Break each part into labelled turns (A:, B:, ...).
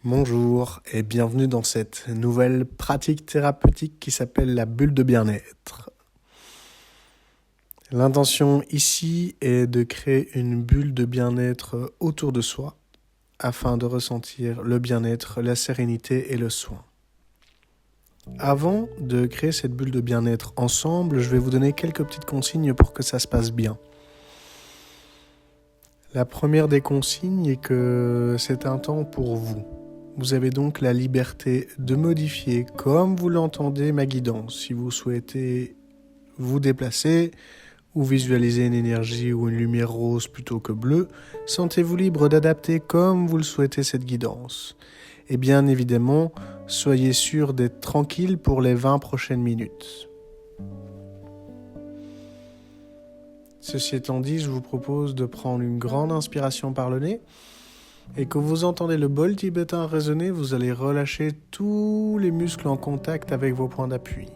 A: Bonjour et bienvenue dans cette nouvelle pratique thérapeutique qui s'appelle la bulle de bien-être. L'intention ici est de créer une bulle de bien-être autour de soi afin de ressentir le bien-être, la sérénité et le soin. Avant de créer cette bulle de bien-être ensemble, je vais vous donner quelques petites consignes pour que ça se passe bien. La première des consignes est que c'est un temps pour vous. Vous avez donc la liberté de modifier comme vous l'entendez ma guidance. Si vous souhaitez vous déplacer ou visualiser une énergie ou une lumière rose plutôt que bleue, sentez-vous libre d'adapter comme vous le souhaitez cette guidance. Et bien évidemment, soyez sûr d'être tranquille pour les 20 prochaines minutes. Ceci étant dit, je vous propose de prendre une grande inspiration par le nez. Et que vous entendez le bol tibétain résonner, vous allez relâcher tous les muscles en contact avec vos points d'appui.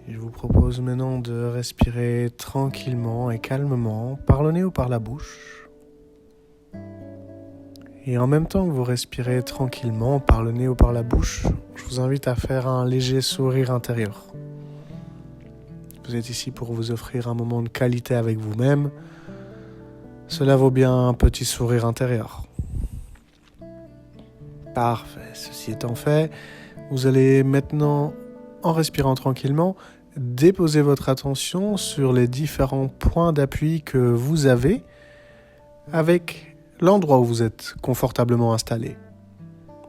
A: Je vous propose maintenant de respirer tranquillement et calmement par le nez ou par la bouche. Et en même temps que vous respirez tranquillement par le nez ou par la bouche, je vous invite à faire un léger sourire intérieur. Vous êtes ici pour vous offrir un moment de qualité avec vous-même. Cela vaut bien un petit sourire intérieur. Parfait. Ceci étant fait, vous allez maintenant, en respirant tranquillement, déposer votre attention sur les différents points d'appui que vous avez avec l'endroit où vous êtes confortablement installé.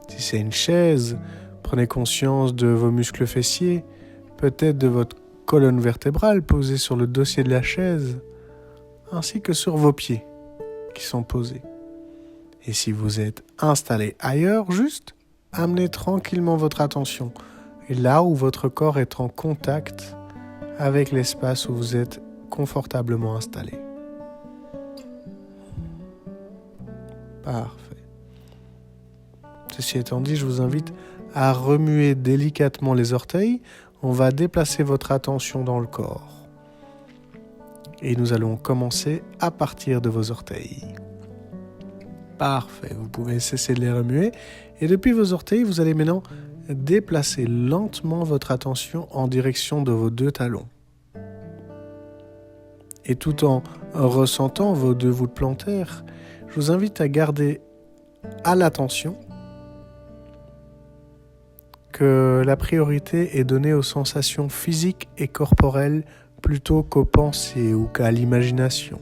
A: Si c'est une chaise, prenez conscience de vos muscles fessiers, peut-être de votre colonne vertébrale posée sur le dossier de la chaise, ainsi que sur vos pieds qui sont posés. Et si vous êtes installé ailleurs, juste amenez tranquillement votre attention là où votre corps est en contact avec l'espace où vous êtes confortablement installé. Parfait. Ceci étant dit, je vous invite à remuer délicatement les orteils. On va déplacer votre attention dans le corps. Et nous allons commencer à partir de vos orteils. Parfait, vous pouvez cesser de les remuer. Et depuis vos orteils, vous allez maintenant déplacer lentement votre attention en direction de vos deux talons. Et tout en ressentant vos deux voûtes plantaires, je vous invite à garder à l'attention que la priorité est donnée aux sensations physiques et corporelles plutôt qu'aux pensées ou qu'à l'imagination.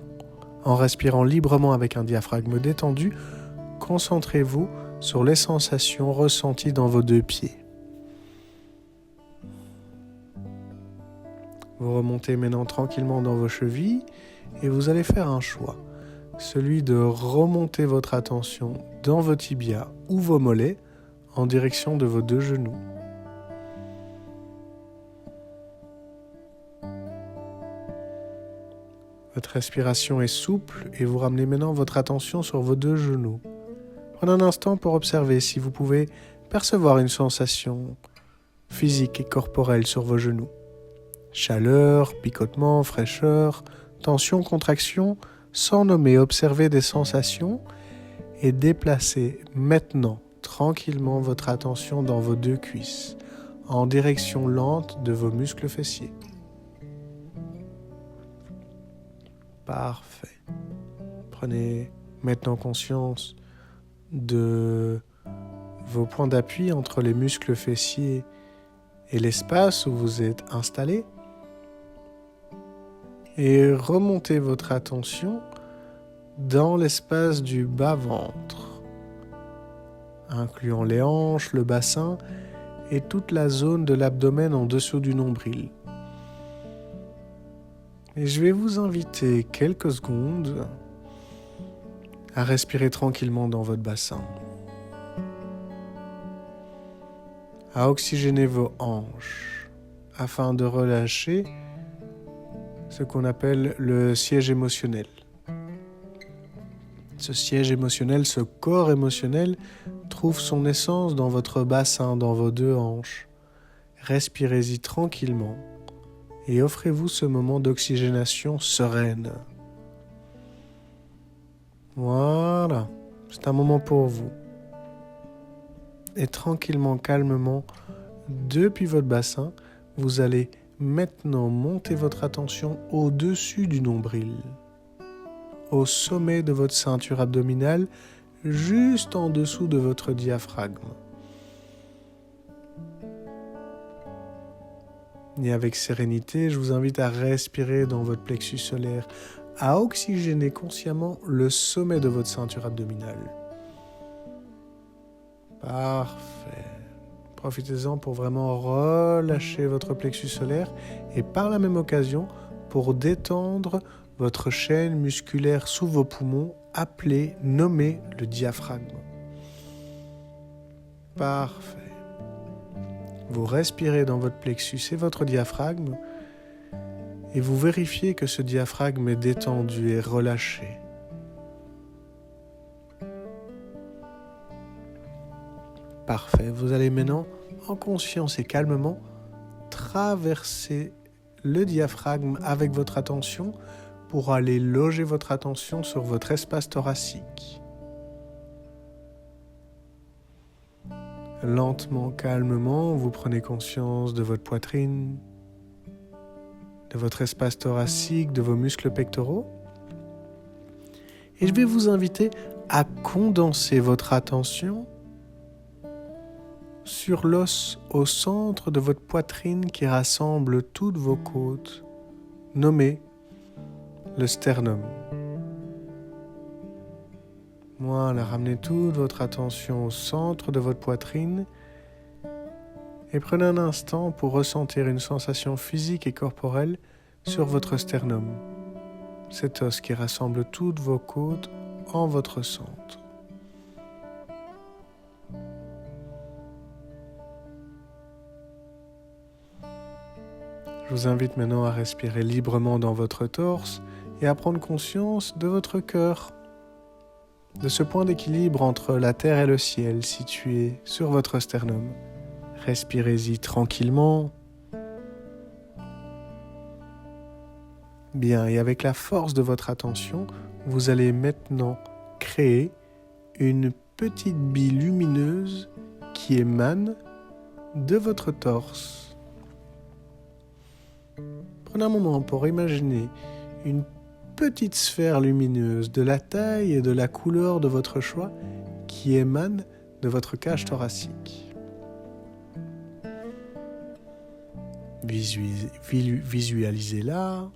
A: En respirant librement avec un diaphragme détendu, concentrez-vous sur les sensations ressenties dans vos deux pieds. Vous remontez maintenant tranquillement dans vos chevilles et vous allez faire un choix, celui de remonter votre attention dans vos tibias ou vos mollets en direction de vos deux genoux. Votre respiration est souple et vous ramenez maintenant votre attention sur vos deux genoux. Prenez un instant pour observer si vous pouvez percevoir une sensation physique et corporelle sur vos genoux. Chaleur, picotement, fraîcheur, tension, contraction, sans nommer, observez des sensations et déplacez maintenant tranquillement votre attention dans vos deux cuisses, en direction lente de vos muscles fessiers. Parfait. Prenez maintenant conscience de vos points d'appui entre les muscles fessiers et l'espace où vous êtes installé. Et remontez votre attention dans l'espace du bas-ventre, incluant les hanches, le bassin et toute la zone de l'abdomen en dessous du nombril. Et je vais vous inviter quelques secondes à respirer tranquillement dans votre bassin, à oxygéner vos hanches afin de relâcher ce qu'on appelle le siège émotionnel. Ce siège émotionnel, ce corps émotionnel, trouve son essence dans votre bassin, dans vos deux hanches. Respirez-y tranquillement et offrez-vous ce moment d'oxygénation sereine. Voilà, c'est un moment pour vous. Et tranquillement, calmement, depuis votre bassin, vous allez maintenant monter votre attention au-dessus du nombril, au sommet de votre ceinture abdominale, juste en dessous de votre diaphragme. Et avec sérénité, je vous invite à respirer dans votre plexus solaire, à oxygéner consciemment le sommet de votre ceinture abdominale. Parfait. Profitez-en pour vraiment relâcher votre plexus solaire et par la même occasion pour détendre votre chaîne musculaire sous vos poumons, nommée le diaphragme. Parfait. Vous respirez dans votre plexus et votre diaphragme et vous vérifiez que ce diaphragme est détendu et relâché. Parfait. Vous allez maintenant, en conscience et calmement, traverser le diaphragme avec votre attention pour aller loger votre attention sur votre espace thoracique. Lentement, calmement, vous prenez conscience de votre poitrine, de votre espace thoracique, de vos muscles pectoraux. Et je vais vous inviter à condenser votre attention sur l'os au centre de votre poitrine qui rassemble toutes vos côtes, nommé le sternum. Voilà, ramenez toute votre attention au centre de votre poitrine et prenez un instant pour ressentir une sensation physique et corporelle sur votre sternum, cet os qui rassemble toutes vos côtes en votre centre. Je vous invite maintenant à respirer librement dans votre torse et à prendre conscience de votre cœur, de ce point d'équilibre entre la terre et le ciel situé sur votre sternum. Respirez-y tranquillement. Bien, et avec la force de votre attention, vous allez maintenant créer une petite bille lumineuse qui émane de votre torse. Prenez un moment pour imaginer une petite sphère lumineuse de la taille et de la couleur de votre choix qui émane de votre cage thoracique. Visualisez-la,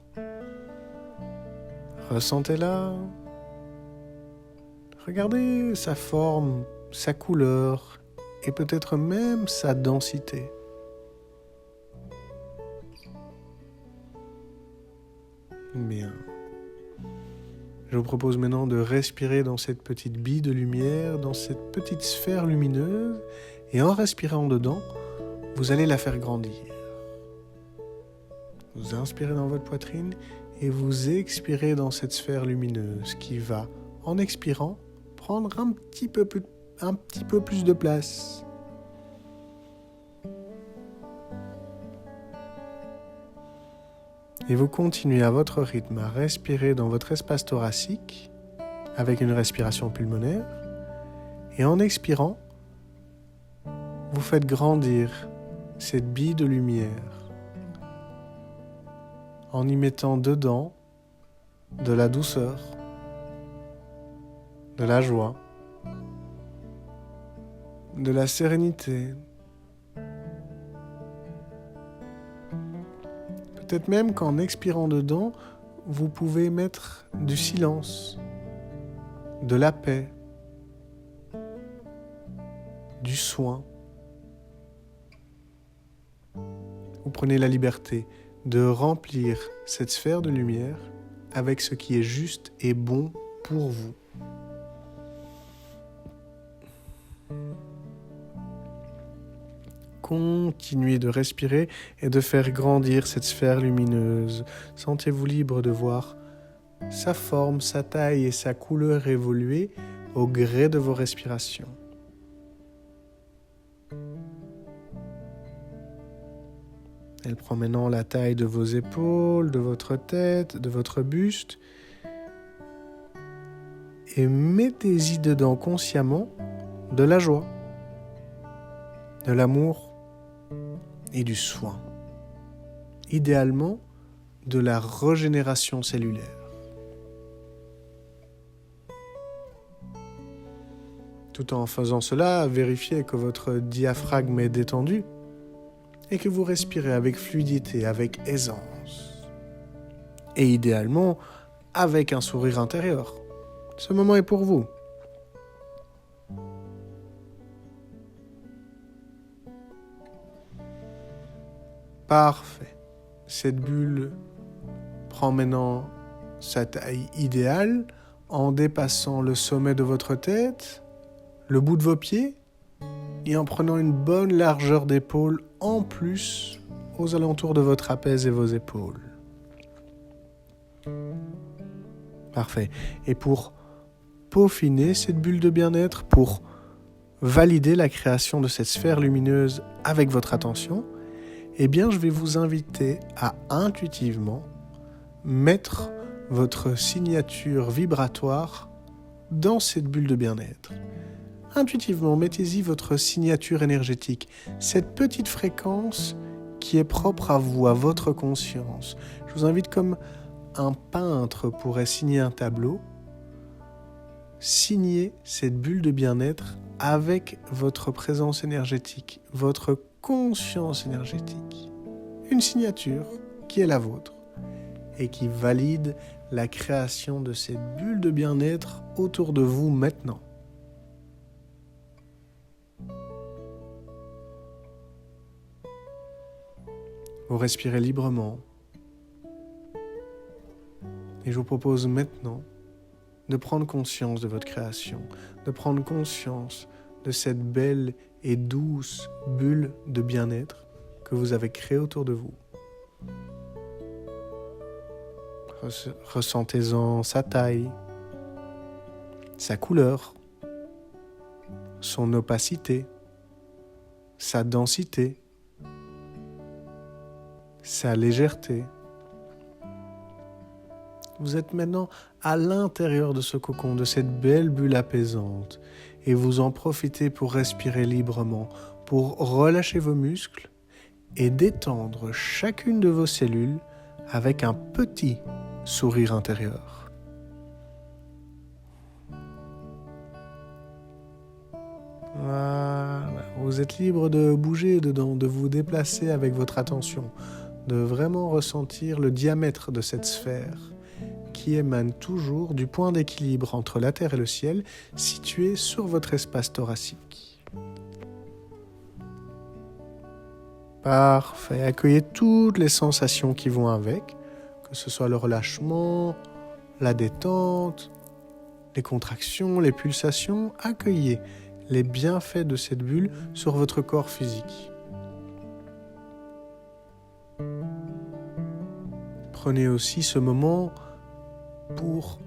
A: ressentez-la, regardez sa forme, sa couleur et peut-être même sa densité. Bien. Je vous propose maintenant de respirer dans cette petite bille de lumière, dans cette petite sphère lumineuse, et en respirant dedans, vous allez la faire grandir. Vous inspirez dans votre poitrine et vous expirez dans cette sphère lumineuse qui va, en expirant, prendre un petit peu plus de place. Et vous continuez à votre rythme à respirer dans votre espace thoracique avec une respiration pulmonaire. Et en expirant, vous faites grandir cette bille de lumière en y mettant dedans de la douceur, de la joie, de la sérénité. Peut-être même qu'en expirant dedans, vous pouvez mettre du silence, de la paix, du soin. Vous prenez la liberté de remplir cette sphère de lumière avec ce qui est juste et bon pour vous. continuer de respirer et de faire grandir cette sphère lumineuse. Sentez-vous libre de voir sa forme, sa taille et sa couleur évoluer au gré de vos respirations. Elle prend maintenant la taille de vos épaules, de votre tête, de votre buste. Et mettez-y dedans consciemment de la joie, de l'amour et du soin. Idéalement, de la régénération cellulaire. Tout en faisant cela, vérifiez que votre diaphragme est détendu et que vous respirez avec fluidité, avec aisance. Et idéalement, avec un sourire intérieur. Ce moment est pour vous. Parfait. Cette bulle prend maintenant sa taille idéale en dépassant le sommet de votre tête, le bout de vos pieds et en prenant une bonne largeur d'épaule en plus aux alentours de votre trapèze et vos épaules. Parfait. Et pour peaufiner cette bulle de bien-être, pour valider la création de cette sphère lumineuse avec votre attention, eh bien, je vais vous inviter à intuitivement mettre votre signature vibratoire dans cette bulle de bien-être. Intuitivement, mettez-y votre signature énergétique, cette petite fréquence qui est propre à vous, à votre conscience. Je vous invite comme un peintre pourrait signer un tableau, signez cette bulle de bien-être avec votre présence énergétique, votre conscience énergétique. Une signature qui est la vôtre et qui valide la création de cette bulle de bien-être autour de vous maintenant. Vous respirez librement et je vous propose maintenant de prendre conscience de votre création, de prendre conscience de cette belle et douce bulle de bien-être que vous avez créée autour de vous. Ressentez-en sa taille, sa couleur, son opacité, sa densité, sa légèreté. Vous êtes maintenant à l'intérieur de ce cocon, de cette belle bulle apaisante, et vous en profitez pour respirer librement, pour relâcher vos muscles et détendre chacune de vos cellules avec un petit sourire intérieur. Voilà. Vous êtes libre de bouger dedans, de vous déplacer avec votre attention, de vraiment ressentir le diamètre de cette sphère qui émane toujours du point d'équilibre entre la terre et le ciel situé sur votre espace thoracique. Parfait. Accueillez toutes les sensations qui vont avec, que ce soit le relâchement, la détente, les contractions, les pulsations. Accueillez les bienfaits de cette bulle sur votre corps physique. Prenez aussi ce moment pour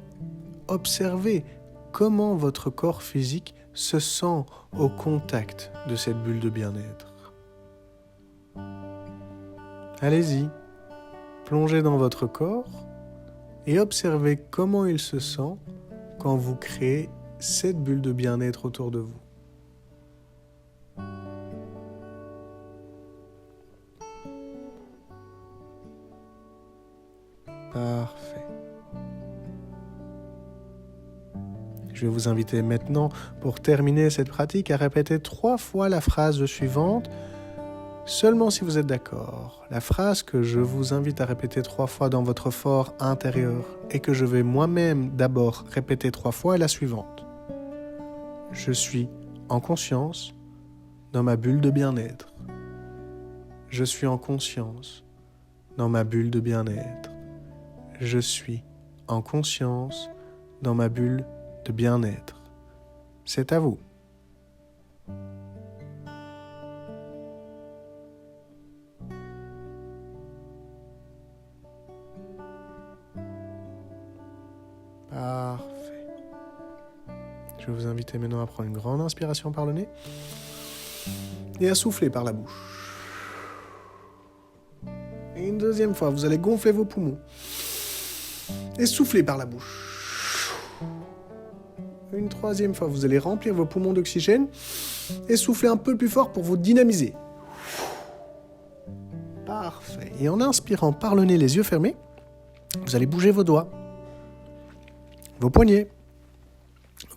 A: observer comment votre corps physique se sent au contact de cette bulle de bien-être. Allez-y, plongez dans votre corps et observez comment il se sent quand vous créez cette bulle de bien-être autour de vous. Parfait. Je vais vous inviter maintenant, pour terminer cette pratique, à répéter 3 fois la phrase suivante, seulement si vous êtes d'accord. La phrase que je vous invite à répéter 3 fois dans votre fort intérieur et que je vais moi-même d'abord répéter 3 fois est la suivante. Je suis en conscience dans ma bulle de bien-être. Je suis en conscience dans ma bulle de bien-être. Je suis en conscience dans ma bulle de bien-être. C'est à vous. Je vais vous inviter maintenant à prendre une grande inspiration par le nez et à souffler par la bouche. Et une deuxième fois, vous allez gonfler vos poumons et souffler par la bouche. Une troisième fois, vous allez remplir vos poumons d'oxygène et souffler un peu plus fort pour vous dynamiser. Parfait. Et en inspirant par le nez, les yeux fermés, vous allez bouger vos doigts, vos poignets,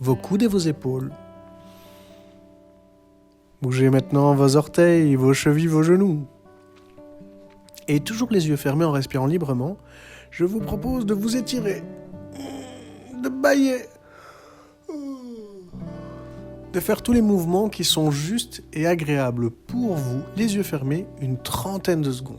A: vos coudes et vos épaules. Bougez maintenant vos orteils, vos chevilles, vos genoux. Et toujours les yeux fermés en respirant librement, je vous propose de vous étirer, de bâiller, de faire tous les mouvements qui sont justes et agréables pour vous, les yeux fermés, une 30aine de secondes.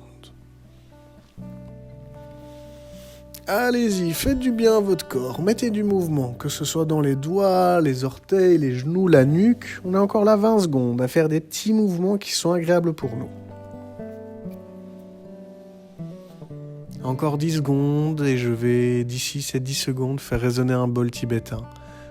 A: Allez-y, faites du bien à votre corps, mettez du mouvement, que ce soit dans les doigts, les orteils, les genoux, la nuque. On a encore là 20 secondes à faire des petits mouvements qui sont agréables pour nous. Encore 10 secondes et je vais, d'ici ces 10 secondes, faire résonner un bol tibétain.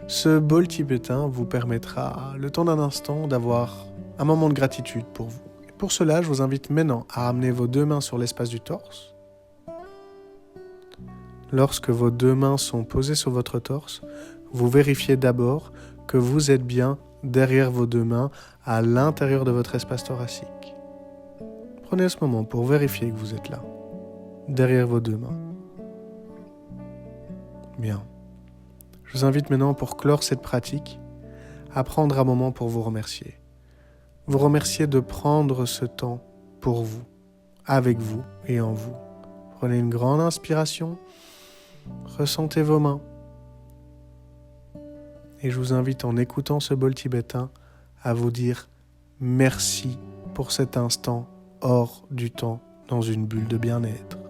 A: Ce bol tibétain vous permettra, le temps d'un instant, d'avoir un moment de gratitude pour vous. Et pour cela, je vous invite maintenant à amener vos deux mains sur l'espace du torse. Lorsque vos deux mains sont posées sur votre torse, vous vérifiez d'abord que vous êtes bien derrière vos deux mains à l'intérieur de votre espace thoracique. Prenez ce moment pour vérifier que vous êtes là, derrière vos deux mains. Bien. Je vous invite maintenant, pour clore cette pratique, à prendre un moment pour vous remercier. Vous remercier de prendre ce temps pour vous, avec vous et en vous. Prenez une grande inspiration. Ressentez vos mains. Et je vous invite, en écoutant ce bol tibétain, à vous dire merci pour cet instant hors du temps dans une bulle de bien-être.